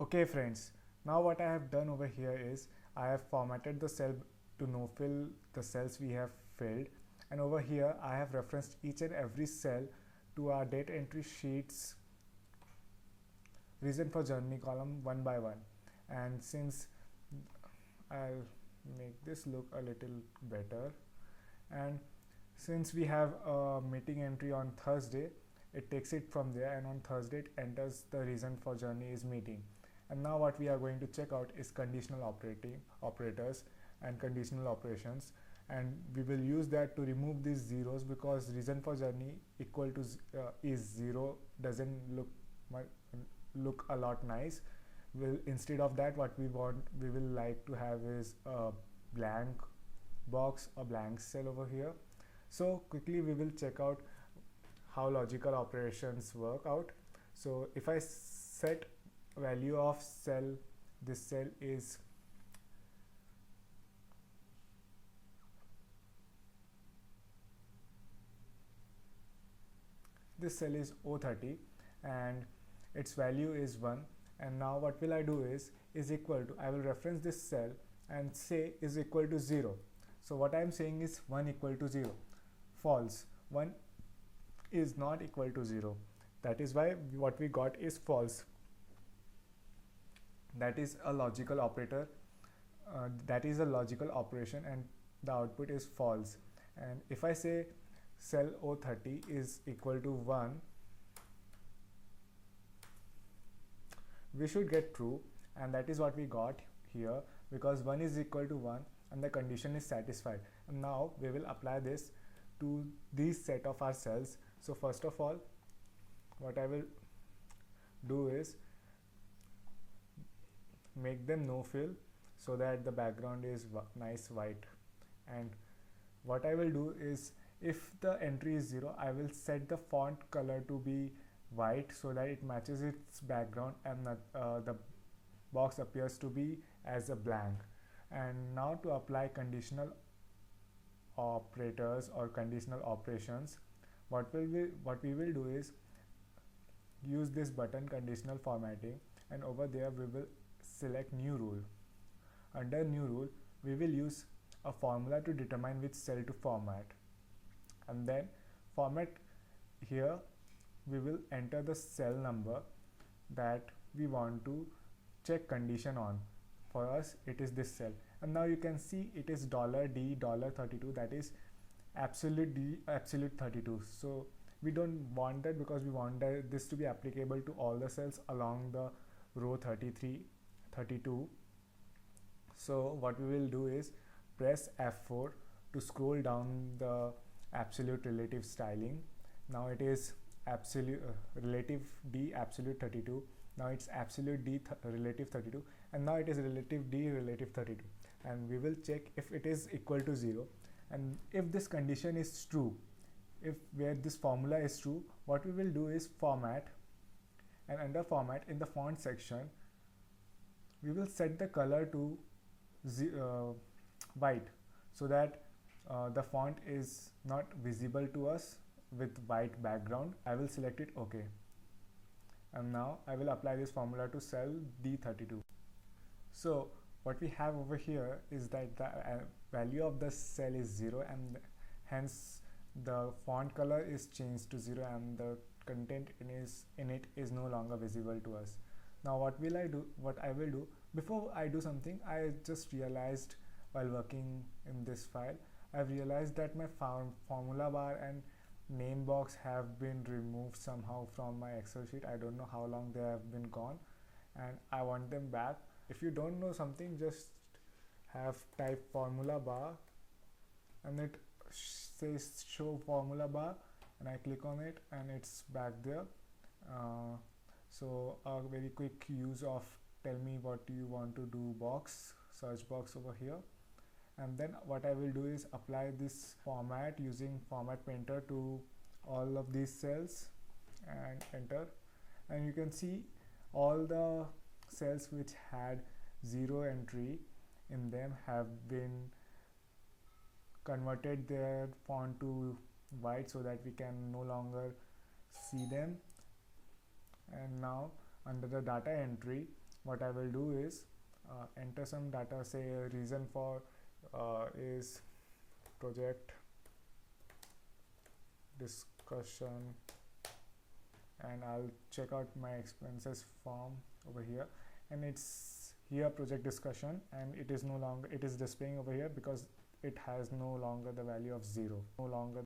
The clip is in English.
Okay friends, now what I have done over here is I have formatted the cell to no fill the cells we have filled, and over here I have referenced each and every cell to our data entry sheets reason for journey column one by one. And since I'll make this look a little better, and since we have a meeting entry on Thursday, it takes it from there, and on Thursday it enters the reason for journey is meeting. And now what we are going to check out is conditional operators and conditional operations, and we will use that to remove these zeros, because reason for journey equal to is 0 doesn't look a lot nice. Instead of that, what we will like to have is a blank box, a blank cell over here. So quickly we will check out how logical operations work out. So if I set value of cell, this cell is O30 and its value is 1, and now what will I do is equal to, I will reference this cell and say is equal to 0. So what I am saying is 1 equal to 0. False. 1 is not equal to 0. That is why what we got is false. That is a logical operator. That is a logical operation, and the output is false. And if I say cell O30 is equal to 1, we should get true, and that is what we got here, because 1 is equal to 1 and the condition is satisfied. And now we will apply this to these set of our cells. So first of all, what I will do is make them no fill so that the background is nice white. And what I will do is, if the entry is 0, I will set the font color to be white so that it matches its background, and the box appears to be as a blank. And now to apply conditional operators or conditional operations, what we will do is use this button conditional formatting, and over there we will select new rule. Under new rule, we will use a formula to determine which cell to format, and then format here we will enter the cell number that we want to check condition on. For us it is this cell, and now you can see it is $D $32, that is absolute D absolute 32. So we don't want that, because we want this to be applicable to all the cells along the row 33 32. So what we will do is press F4 to scroll down the absolute relative styling. Now it is absolute relative D absolute 32. Now it's absolute D relative 32, and now it is relative D relative 32, and we will check if it is equal to 0. And if this condition is true, if where this formula is true, what we will do is format, and under format in the font section we will set the color to white, so that the font is not visible to us with white background. I will select it OK, and now I will apply this formula to cell D32. So what we have over here is that the value of the cell is 0, and hence the font color is changed to 0, and the content in it is no longer visible to us. Now what I will do, before I do something, I just realized while working in this file, I realized that my formula bar and name box have been removed somehow from my Excel sheet. I don't know how long they have been gone, and I want them back. If you don't know something, just type formula bar, and it says show formula bar, and I click on it and it's back there. So a very quick use of tell me what you want to do box, search box over here. And then what I will do is apply this format using format painter to all of these cells and enter, and you can see all the cells which had 0 entry in them have been converted their font to white so that we can no longer see them. And now under the data entry, what I will do is enter some data, say reason for is project discussion, and I'll check out my expenses form over here, and it's here project discussion, and it is no longer, it is displaying over here because it has no longer the value of 0, no longer